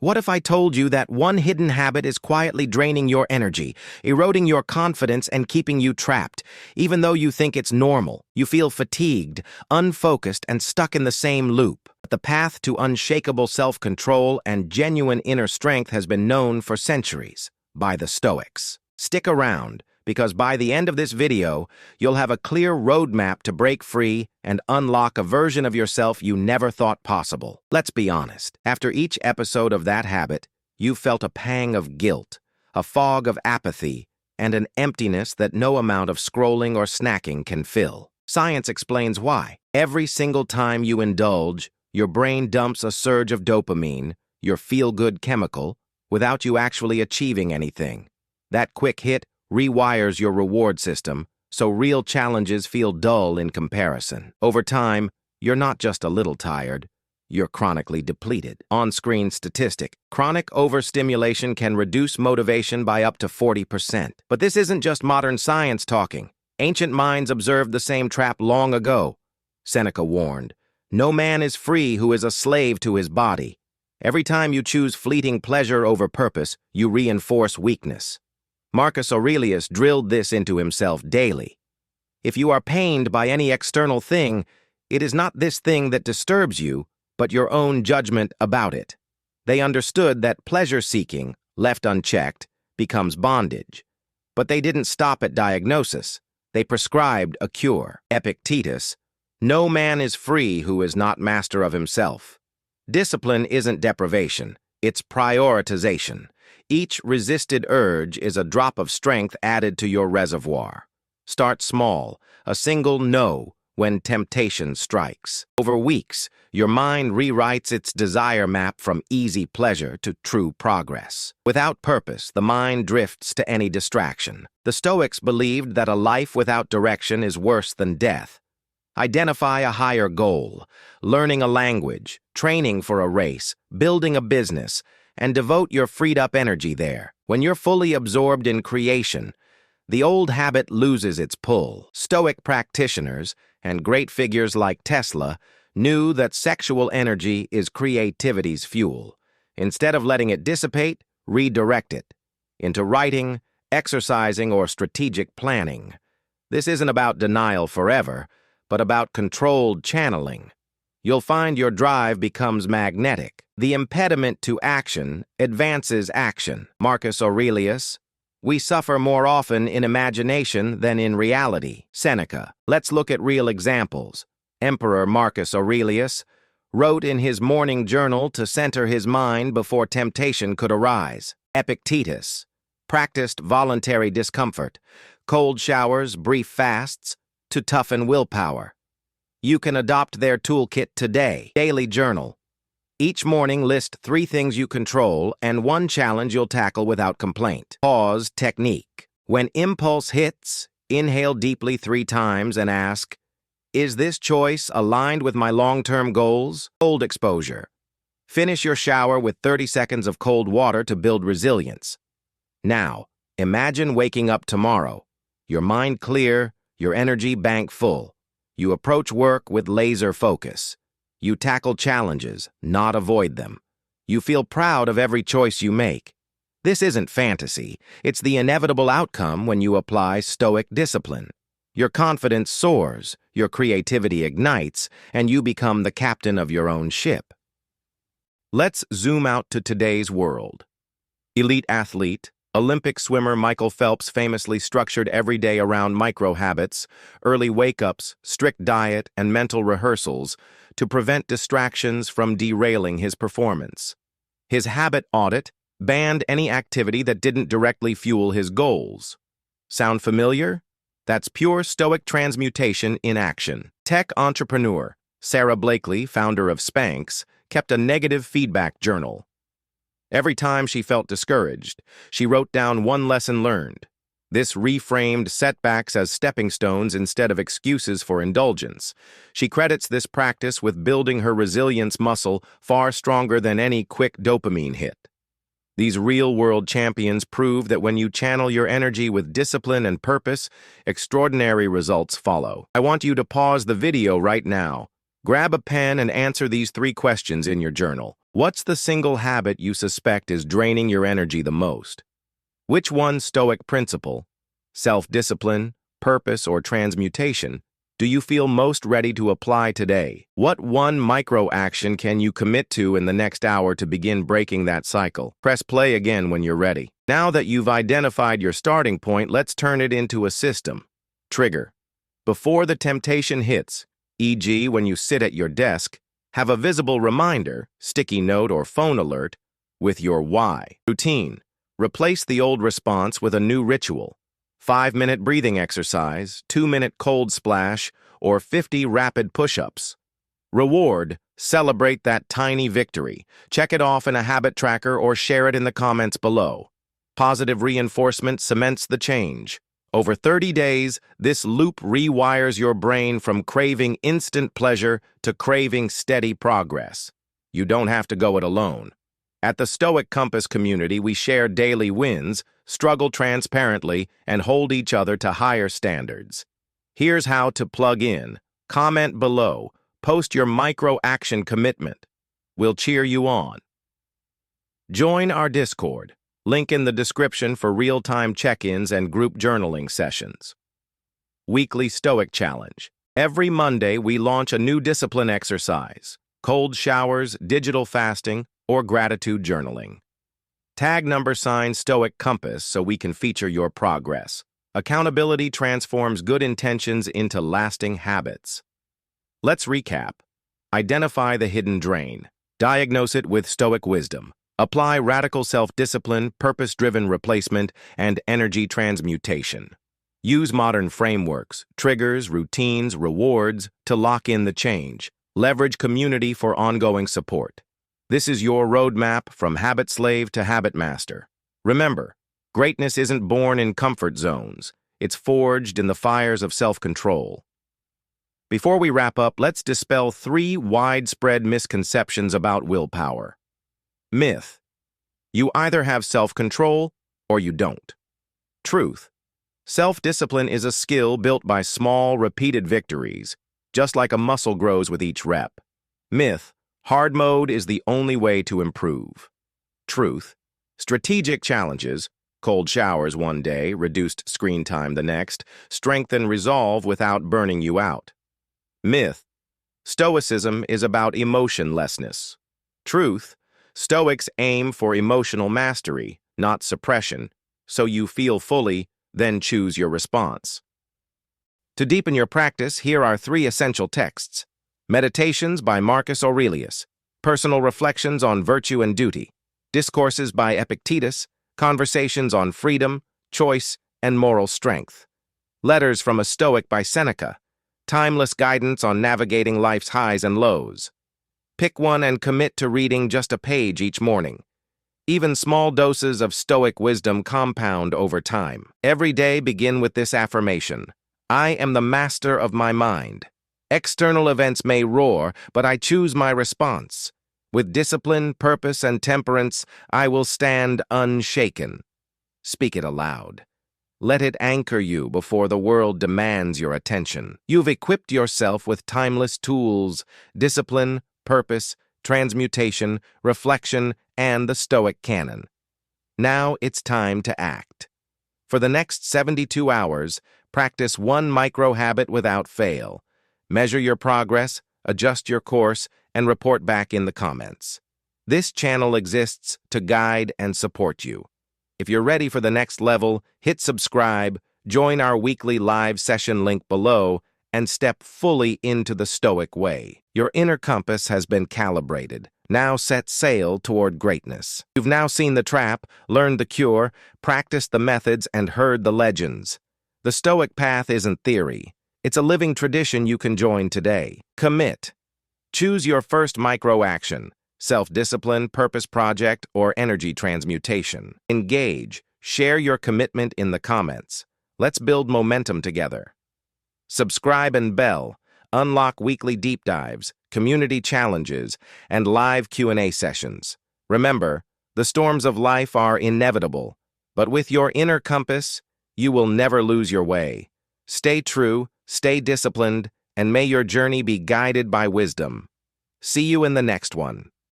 What if I told you that one hidden habit is quietly draining your energy, eroding your confidence, and keeping you trapped? Even though you think it's normal, you feel fatigued, unfocused, and stuck in the same loop. The path to unshakable self-control and genuine inner strength has been known for centuries by the Stoics. Stick around, because by the end of this video, you'll have a clear roadmap to break free and unlock a version of yourself you never thought possible. Let's be honest. After each episode of that habit, you felt a pang of guilt, a fog of apathy, and an emptiness that no amount of scrolling or snacking can fill. Science explains why. Every single time you indulge, your brain dumps a surge of dopamine, your feel-good chemical, without you actually achieving anything. That quick hit rewires your reward system, so real challenges feel dull in comparison. Over time, you're not just a little tired, you're chronically depleted. On-screen statistic: chronic overstimulation can reduce motivation by up to 40%. But this isn't just modern science talking. Ancient minds observed the same trap long ago. Seneca warned, "No man is free who is a slave to his body." Every time you choose fleeting pleasure over purpose, you reinforce weakness. Marcus Aurelius drilled this into himself daily. If you are pained by any external thing, it is not this thing that disturbs you, but your own judgment about it. They understood that pleasure-seeking, left unchecked, becomes bondage. But they didn't stop at diagnosis. They prescribed a cure. Epictetus: "No man is free who is not master of himself." Discipline isn't deprivation, it's prioritization. Each resisted urge is a drop of strength added to your reservoir. Start small, a single no when temptation strikes. Over weeks, your mind rewrites its desire map from easy pleasure to true progress. Without purpose, the mind drifts to any distraction. The Stoics believed that a life without direction is worse than death. Identify a higher goal, learning a language, training for a race, building a business, and devote your freed-up energy there. When you're fully absorbed in creation, the old habit loses its pull. Stoic practitioners, and great figures like Tesla, knew that sexual energy is creativity's fuel. Instead of letting it dissipate, redirect it into writing, exercising, or strategic planning. This isn't about denial forever, but about controlled channeling. You'll find your drive becomes magnetic. The impediment to action advances action. Marcus Aurelius: "We suffer more often in imagination than in reality." Seneca. Let's look at real examples. Emperor Marcus Aurelius wrote in his morning journal to center his mind before temptation could arise. Epictetus practiced voluntary discomfort, cold showers, brief fasts, to toughen willpower. You can adopt their toolkit today. Daily journal. Each morning, list 3 things you control and 1 challenge you'll tackle without complaint. Pause technique. When impulse hits, inhale deeply 3 times and ask, "Is this choice aligned with my long-term goals?" Cold exposure. Finish your shower with 30 seconds of cold water to build resilience. Now, imagine waking up tomorrow. Your mind clear, your energy bank full. You approach work with laser focus. You tackle challenges, not avoid them. You feel proud of every choice you make. This isn't fantasy. It's the inevitable outcome when you apply Stoic discipline. Your confidence soars, your creativity ignites, and you become the captain of your own ship. Let's zoom out to today's world. Elite athlete, Olympic swimmer Michael Phelps famously structured every day around micro-habits, early wake-ups, strict diet, and mental rehearsals to prevent distractions from derailing his performance. His habit audit banned any activity that didn't directly fuel his goals. Sound familiar? That's pure Stoic transmutation in action. Tech entrepreneur Sarah Blakely, founder of Spanx, kept a negative feedback journal. Every time she felt discouraged, she wrote down 1 lesson learned. This reframed setbacks as stepping stones instead of excuses for indulgence. She credits this practice with building her resilience muscle far stronger than any quick dopamine hit. These real-world champions prove that when you channel your energy with discipline and purpose, extraordinary results follow. I want you to pause the video right now. Grab a pen and answer these 3 questions in your journal. What's the single habit you suspect is draining your energy the most? Which one Stoic principle, self-discipline, purpose, or transmutation, do you feel most ready to apply today? What one micro-action can you commit to in the next hour to begin breaking that cycle? Press play again when you're ready. Now that you've identified your starting point, let's turn it into a system. Trigger. Before the temptation hits, e.g. when you sit at your desk, have a visible reminder, sticky note or phone alert, with your why. Routine. Replace the old response with a new ritual. 5-minute breathing exercise, 2-minute cold splash, or 50 rapid push-ups. Reward. Celebrate that tiny victory. Check it off in a habit tracker or share it in the comments below. Positive reinforcement cements the change. Over 30 days, this loop rewires your brain from craving instant pleasure to craving steady progress. You don't have to go it alone. At the Stoic Compass community, we share daily wins, struggle transparently, and hold each other to higher standards. Here's how to plug in. Comment below. Post your micro-action commitment. We'll cheer you on. Join our Discord. Link in the description for real-time check-ins and group journaling sessions. Weekly Stoic Challenge. Every Monday, we launch a new discipline exercise: cold showers, digital fasting, or gratitude journaling. Tag #sign Stoic Compass so we can feature your progress. Accountability transforms good intentions into lasting habits. Let's recap. Identify the hidden drain. Diagnose it with Stoic wisdom. Apply radical self-discipline, purpose-driven replacement, and energy transmutation. Use modern frameworks, triggers, routines, rewards to lock in the change. Leverage community for ongoing support. This is your roadmap from habit slave to habit master. Remember, greatness isn't born in comfort zones. It's forged in the fires of self-control. Before we wrap up, let's dispel 3 widespread misconceptions about willpower. Myth. You either have self-control or you don't. Truth. Self-discipline is a skill built by small, repeated victories, just like a muscle grows with each rep. Myth. Hard mode is the only way to improve. Truth. Strategic challenges, cold showers one day, reduced screen time the next, strengthen resolve without burning you out. Myth. Stoicism is about emotionlessness. Truth. Stoics aim for emotional mastery, not suppression, so you feel fully, then choose your response. To deepen your practice, here are 3 essential texts. Meditations by Marcus Aurelius, Personal Reflections on Virtue and Duty, Discourses by Epictetus, Conversations on Freedom, Choice, and Moral Strength. Letters from a Stoic by Seneca, Timeless Guidance on Navigating Life's Highs and Lows. Pick one and commit to reading just a page each morning. Even small doses of Stoic wisdom compound over time. Every day begin with this affirmation: I am the master of my mind. External events may roar, but I choose my response. With discipline, purpose, and temperance, I will stand unshaken. Speak it aloud. Let it anchor you before the world demands your attention. You've equipped yourself with timeless tools: discipline, purpose, transmutation, reflection, and the Stoic canon. Now it's time to act. For the next 72 hours, practice one micro-habit without fail. Measure your progress, adjust your course, and report back in the comments. This channel exists to guide and support you. If you're ready for the next level, hit subscribe, join our weekly live session link below, and step fully into the Stoic way. Your inner compass has been calibrated. Now set sail toward greatness. You've now seen the trap, learned the cure, practiced the methods, and heard the legends. The Stoic path isn't theory. It's a living tradition you can join today. Commit. Choose your first micro-action: self-discipline, purpose project, or energy transmutation. Engage. Share your commitment in the comments. Let's build momentum together. Subscribe and bell. Unlock weekly deep dives, community challenges, and live Q&A sessions. Remember, the storms of life are inevitable, but with your inner compass, you will never lose your way. Stay true, stay disciplined, and may your journey be guided by wisdom. See you in the next one.